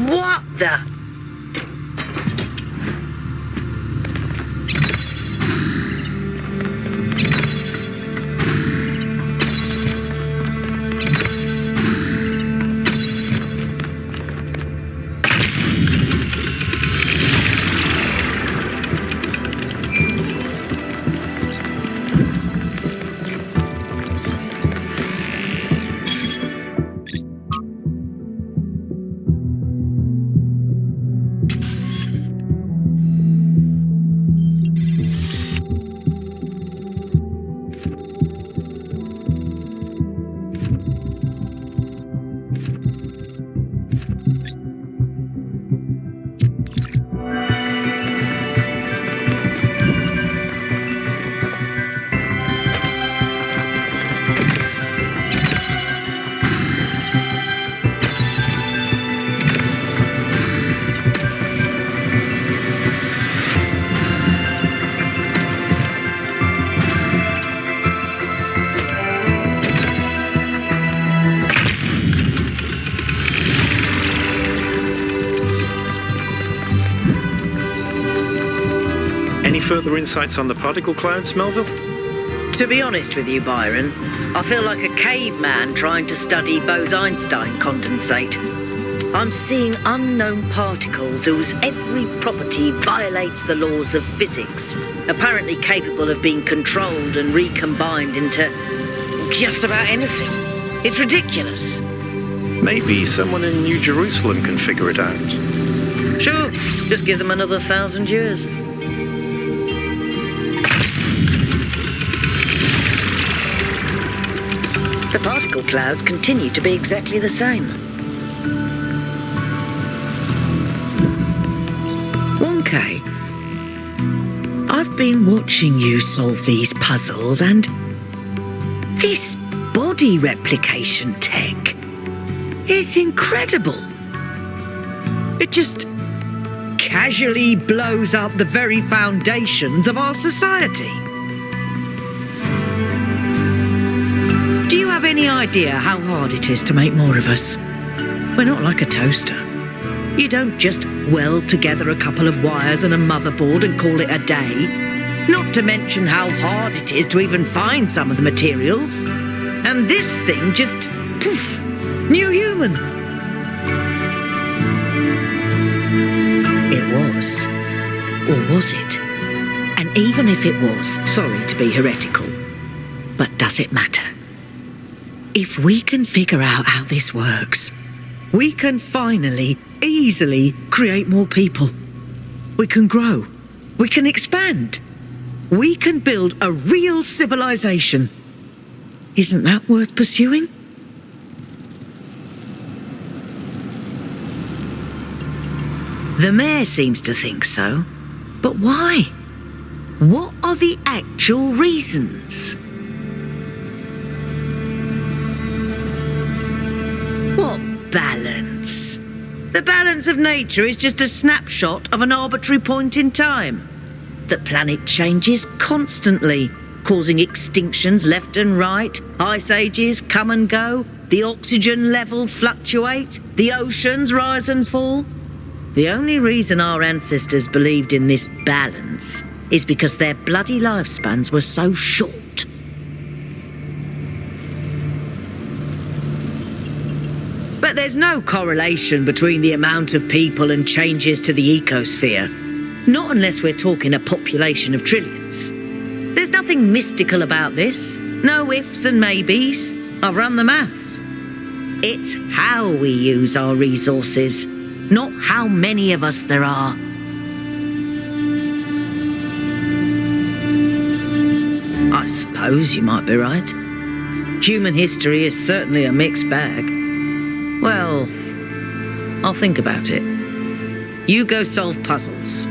What the? Any further insights on the particle clouds, Melville? To be honest with you, Byron, I feel like a caveman trying to study Bose-Einstein condensate. I'm seeing unknown particles whose every property violates the laws of physics, apparently capable of being controlled and recombined into just about anything. It's ridiculous. Maybe someone in New Jerusalem can figure it out. Sure, just give them another 1,000 years. The particle clouds continue to be exactly the same. Wonka, I've been watching you solve these puzzles, and this body replication tech is incredible. It just casually blows up the very foundations of our society. Do you have any idea how hard it is to make more of us? We're not like a toaster. You don't just weld together a couple of wires and a motherboard and call it a day. Not to mention how hard it is to even find some of the materials. And this thing just, poof, new human. It was. Or was it? And even if it was, sorry to be heretical, but does it matter? If we can figure out how this works, we can finally, easily create more people. We can grow. We can expand. We can build a real civilization. Isn't that worth pursuing? The mayor seems to think so. But why? What are the actual reasons? Balance. The balance of nature is just a snapshot of an arbitrary point in time. The planet changes constantly, causing extinctions left and right, ice ages come and go, the oxygen level fluctuates, the oceans rise and fall. The only reason our ancestors believed in this balance is because their bloody lifespans were so short. But there's no correlation between the amount of people and changes to the ecosphere. Not unless we're talking a population of trillions. There's nothing mystical about this. No ifs and maybes. I've run the maths. It's how we use our resources, not how many of us there are. I suppose you might be right. Human history is certainly a mixed bag. Well, I'll think about it. You go solve puzzles.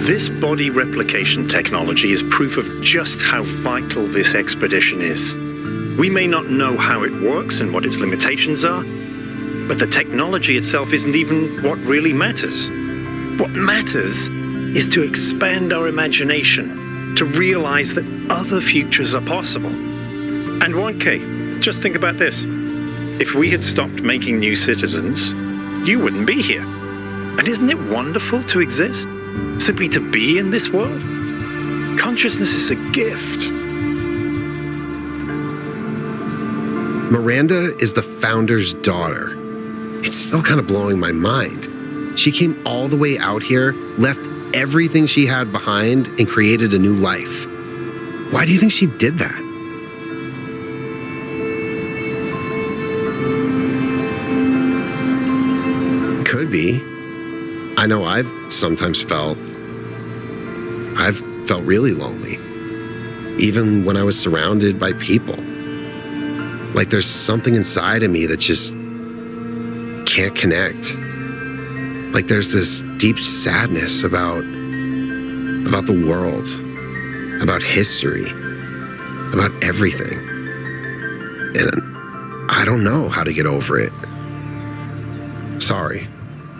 This body replication technology is proof of just how vital this expedition is. We may not know how it works and what its limitations are, but the technology itself isn't even what really matters. What matters is to expand our imagination, to realize that other futures are possible. And 1K, just think about this. If we had stopped making new citizens, you wouldn't be here. And isn't it wonderful to exist? Simply to be in this world? Consciousness is a gift. Miranda is the founder's daughter. It's still kind of blowing my mind. She came all the way out here, left everything she had behind, and created a new life. Why do you think she did that? Could be. I know I've felt really lonely, even when I was surrounded by people. Like there's something inside of me that just can't connect. Like there's this deep sadness about the world, about history, about everything. And I don't know how to get over it. Sorry,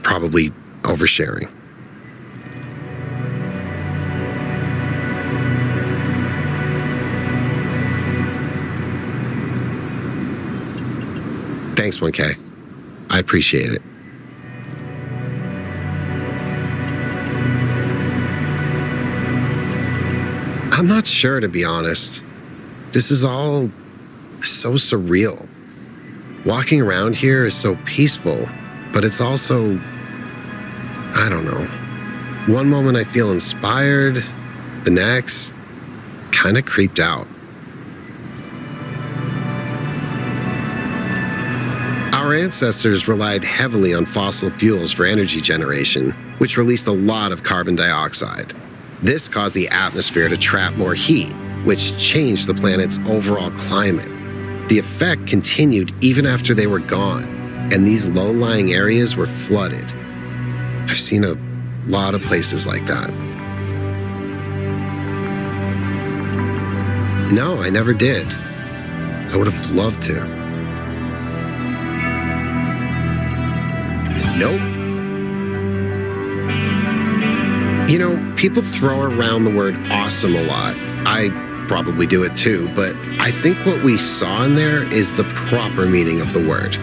probably oversharing. Thanks, 1K. I appreciate it. I'm not sure, to be honest. This is all so surreal. Walking around here is so peaceful, but it's also, I don't know. One moment I feel inspired, the next, kind of creeped out. Our ancestors relied heavily on fossil fuels for energy generation, which released a lot of carbon dioxide. This caused the atmosphere to trap more heat, which changed the planet's overall climate. The effect continued even after they were gone, and these low-lying areas were flooded. I've seen a lot of places like that. No, I never did. I would have loved to. Nope. You know, people throw around the word awesome a lot. I probably do it too, but I think what we saw in there is the proper meaning of the word.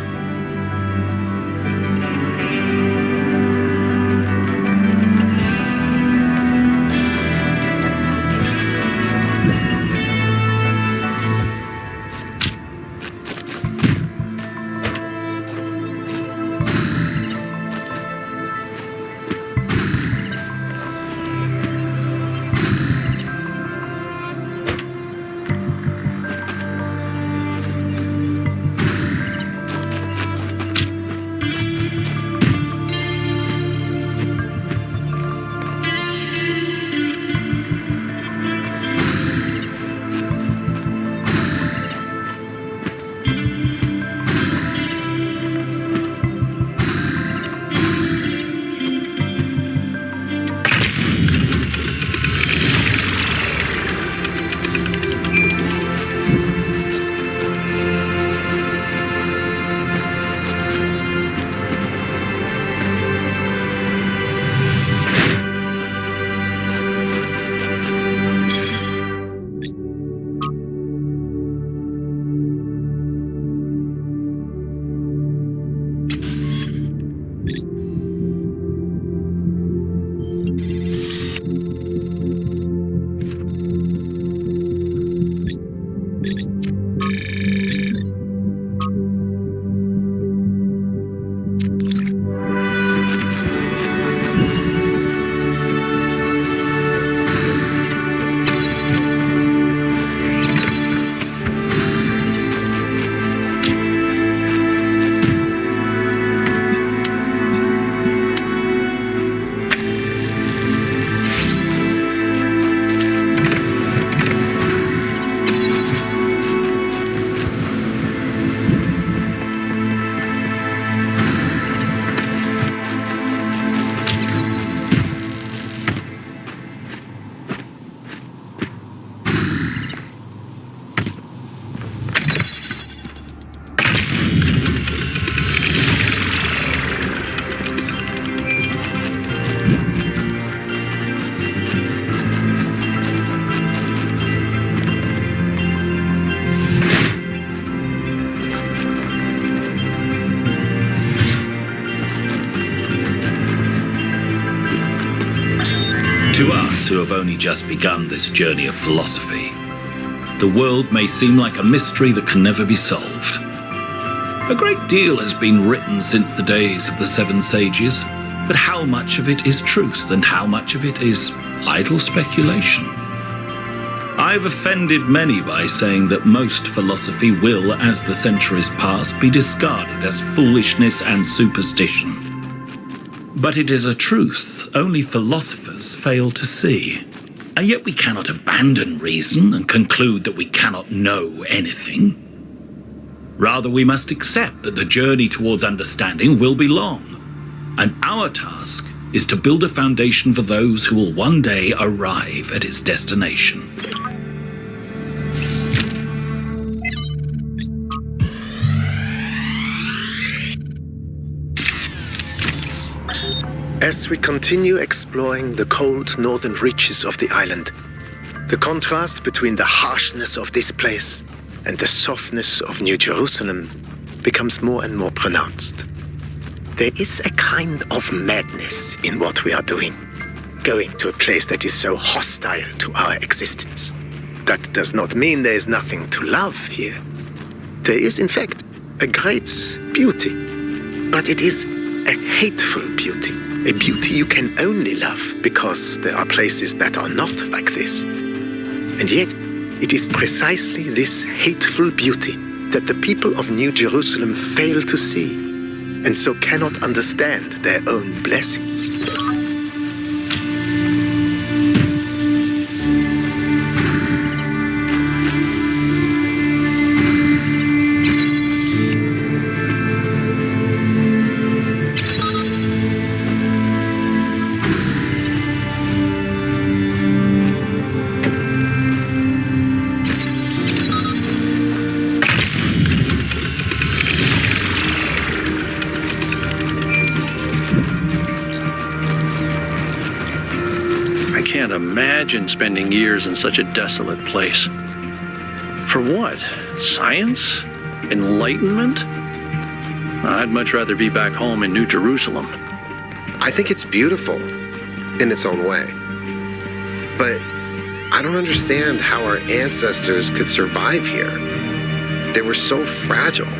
to have only just begun this journey of philosophy. The world may seem like a mystery that can never be solved. A great deal has been written since the days of the Seven Sages, but how much of it is truth and how much of it is idle speculation? I've offended many by saying that most philosophy will, as the centuries pass, be discarded as foolishness and superstition. But it is a truth only philosophers fail to see. And yet we cannot abandon reason and conclude that we cannot know anything. Rather, we must accept that the journey towards understanding will be long, and our task is to build a foundation for those who will one day arrive at its destination. As we continue exploring the cold northern reaches of the island, the contrast between the harshness of this place and the softness of New Jerusalem becomes more and more pronounced. There is a kind of madness in what we are doing, going to a place that is so hostile to our existence. That does not mean there is nothing to love here. There is, in fact, a great beauty, but it is a hateful beauty. A beauty you can only love because there are places that are not like this. And yet, it is precisely this hateful beauty that the people of New Jerusalem fail to see, and so cannot understand their own blessings. Imagine spending years in such a desolate place. For what? Science? Enlightenment? I'd much rather be back home in New Jerusalem. I think it's beautiful in its own way. But I don't understand how our ancestors could survive here. They were so fragile.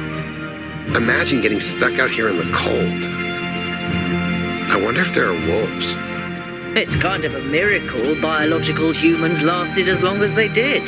Imagine getting stuck out here in the cold. I wonder if there are wolves. It's kind of a miracle biological humans lasted as long as they did.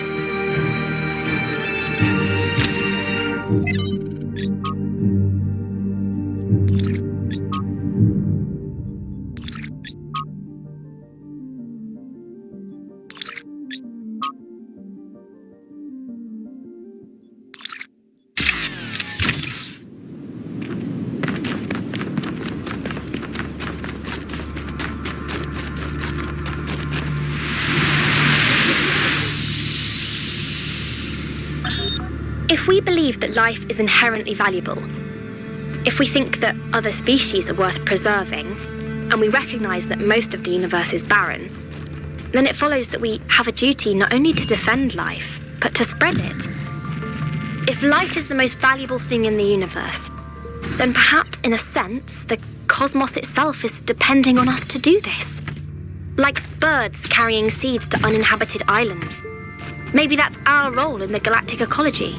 If we believe that life is inherently valuable, if we think that other species are worth preserving, and we recognise that most of the universe is barren, then it follows that we have a duty not only to defend life, but to spread it. If life is the most valuable thing in the universe, then perhaps, in a sense, the cosmos itself is depending on us to do this. Like birds carrying seeds to uninhabited islands. Maybe that's our role in the galactic ecology.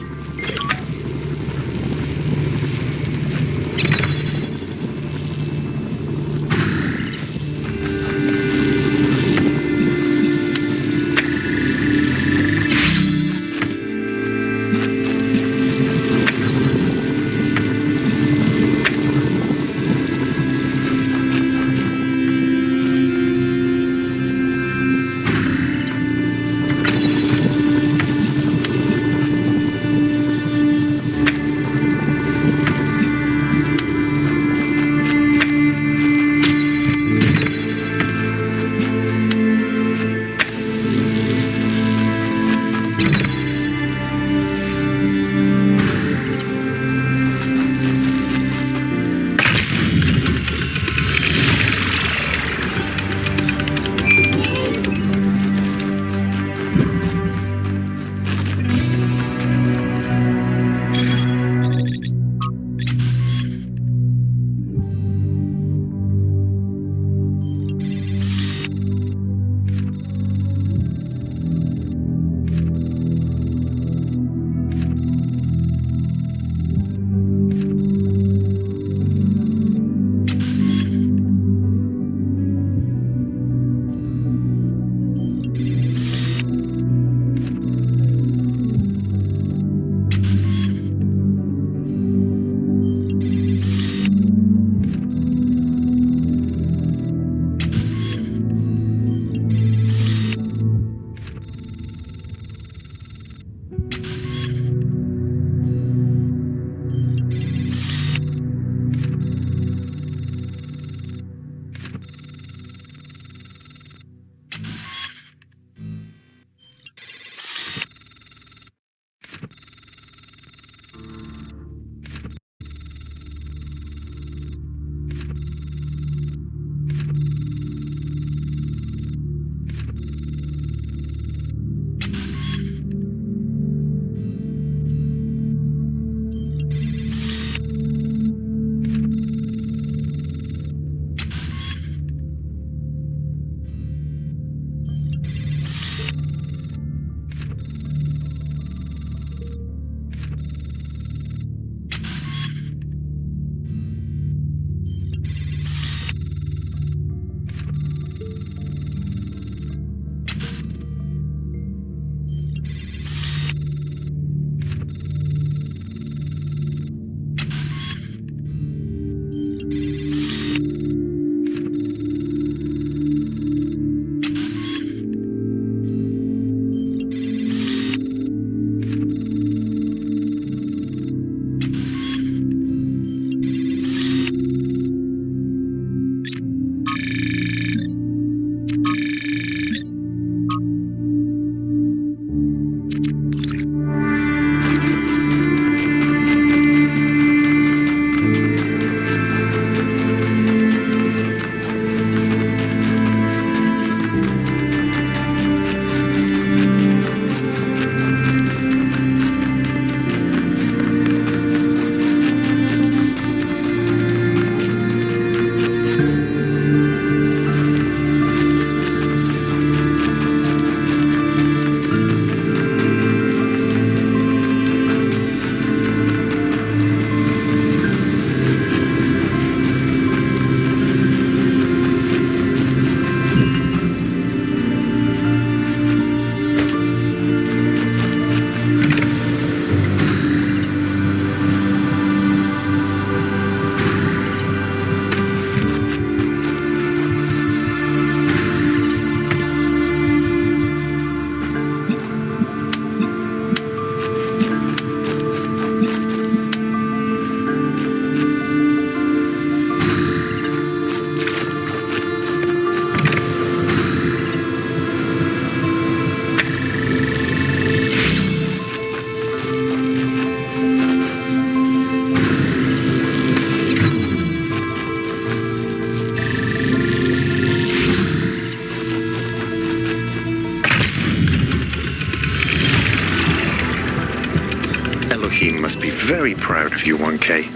Elohim must be very proud of you, 1K.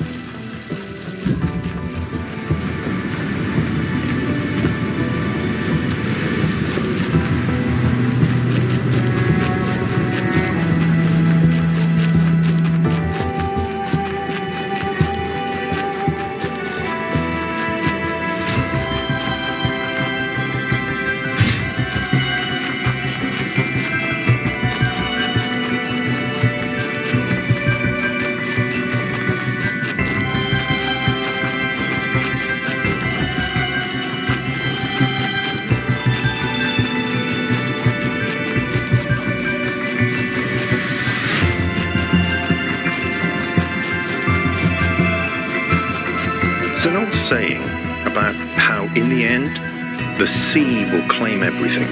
There's an old saying about how, in the end, the sea will claim everything.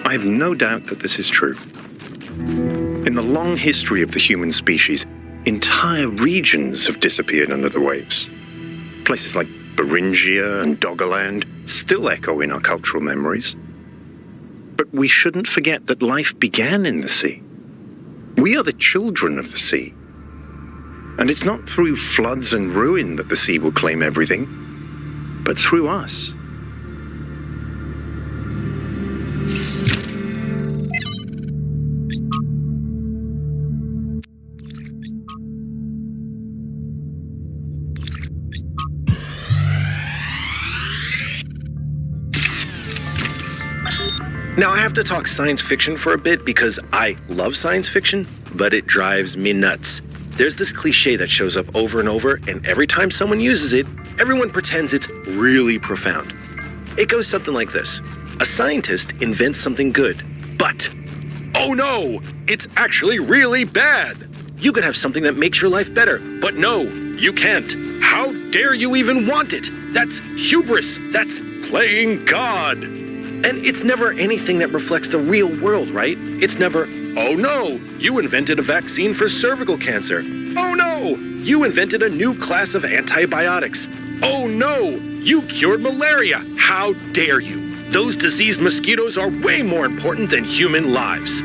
I have no doubt that this is true. In the long history of the human species, entire regions have disappeared under the waves. Places like Beringia and Doggerland still echo in our cultural memories. But we shouldn't forget that life began in the sea. We are the children of the sea. And it's not through floods and ruin that the sea will claim everything, but through us. Now, I have to talk science fiction for a bit because I love science fiction, but it drives me nuts. There's this cliche that shows up over and over, and every time someone uses it, everyone pretends it's really profound. It goes something like this. A scientist invents something good, but, oh no, it's actually really bad. You could have something that makes your life better, but no, you can't. How dare you even want it? That's hubris. That's playing God. And it's never anything that reflects the real world, right? It's never, oh no, you invented a vaccine for cervical cancer. Oh no, you invented a new class of antibiotics. Oh no, you cured malaria. How dare you? Those diseased mosquitoes are way more important than human lives.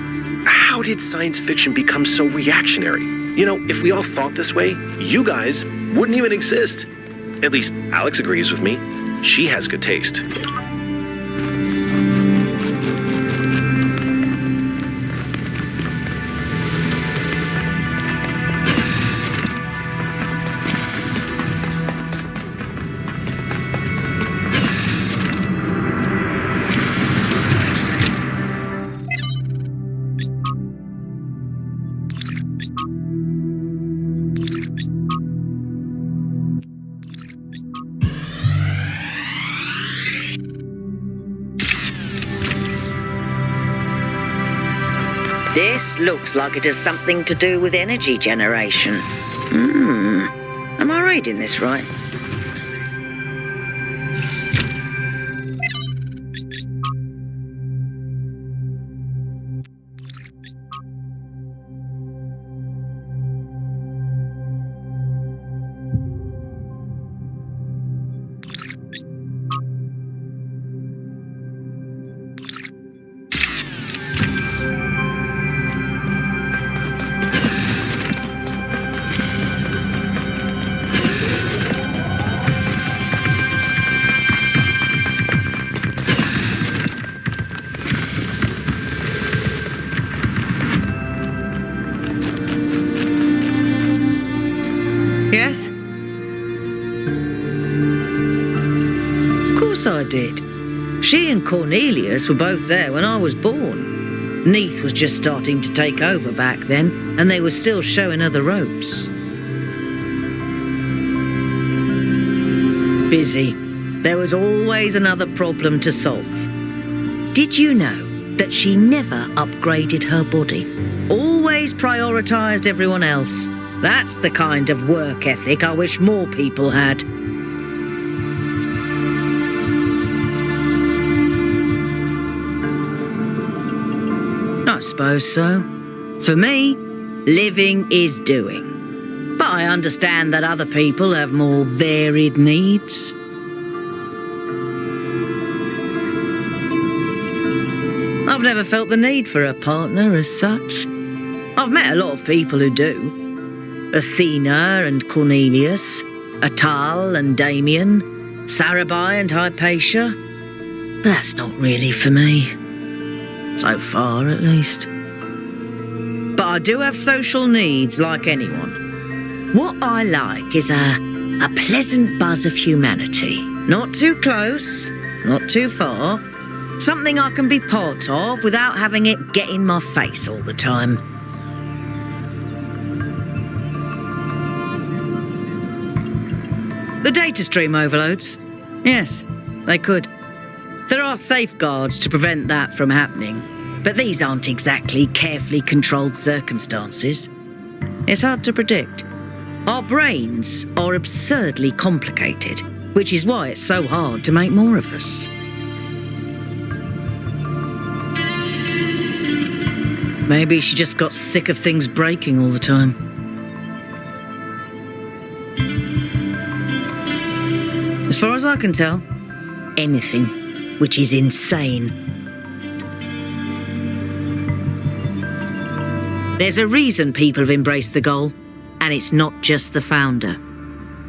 How did science fiction become so reactionary? You know, if we all thought this way, you guys wouldn't even exist. At least Alex agrees with me. She has good taste. This looks like it has something to do with energy generation. Am I reading this right? Yes? Of course I did. She and Cornelius were both there when I was born. Neath was just starting to take over back then, and they were still showing her the ropes. Busy. There was always another problem to solve. Did you know that she never upgraded her body? Always prioritised everyone else. That's the kind of work ethic I wish more people had. I suppose so. For me, living is doing. But I understand that other people have more varied needs. I've never felt the need for a partner as such. I've met a lot of people who do. Athena and Cornelius, Atal and Damien, Sarabai and Hypatia. But that's not really for me. So far, at least. But I do have social needs like anyone. What I like is a pleasant buzz of humanity. Not too close, not too far. Something I can be part of without having it get in my face all the time. The data stream overloads. Yes, they could. There are safeguards to prevent that from happening, but these aren't exactly carefully controlled circumstances. It's hard to predict. Our brains are absurdly complicated, which is why it's so hard to make more of us. Maybe she just got sick of things breaking all the time. As far as I can tell, anything, which is insane. There's a reason people have embraced the goal, and it's not just the founder.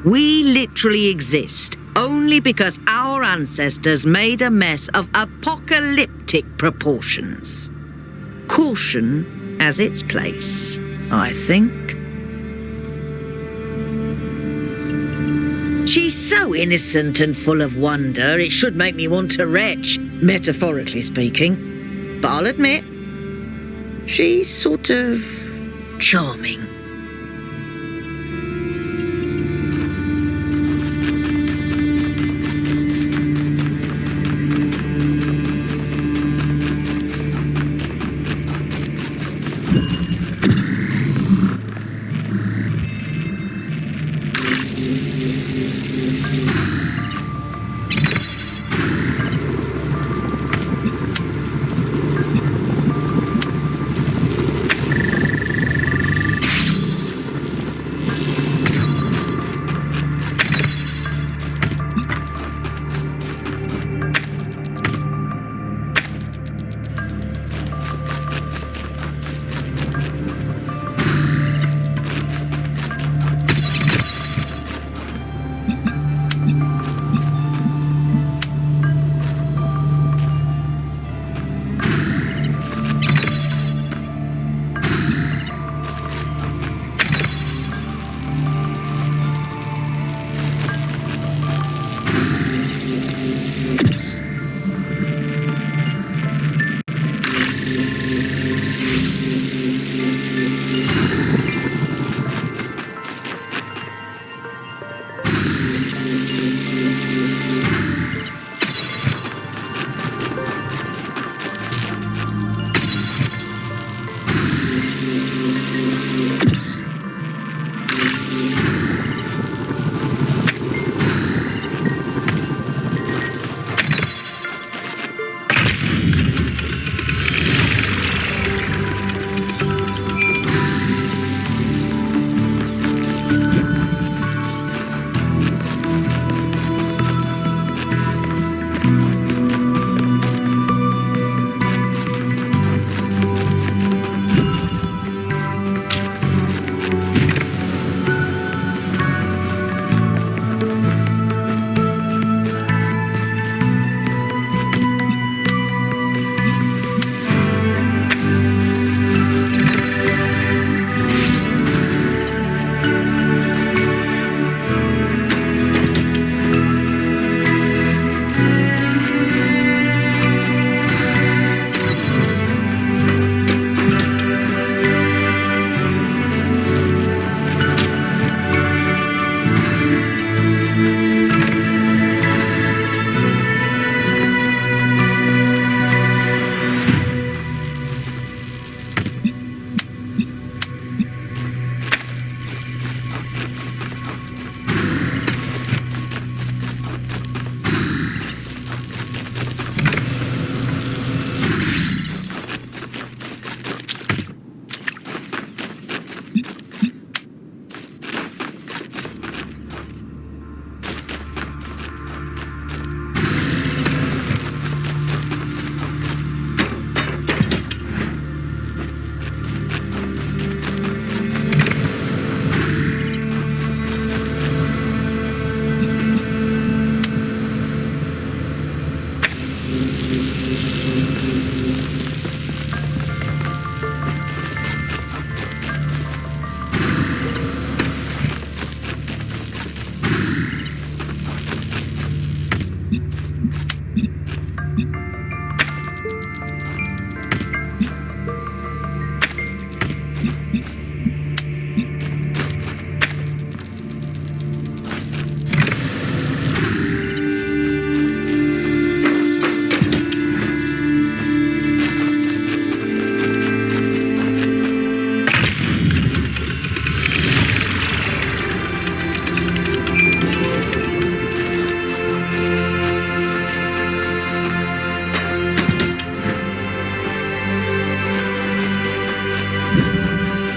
We literally exist only because our ancestors made a mess of apocalyptic proportions. Caution has its place, I think. She's so innocent and full of wonder, it should make me want to retch, metaphorically speaking. But I'll admit, she's sort of charming.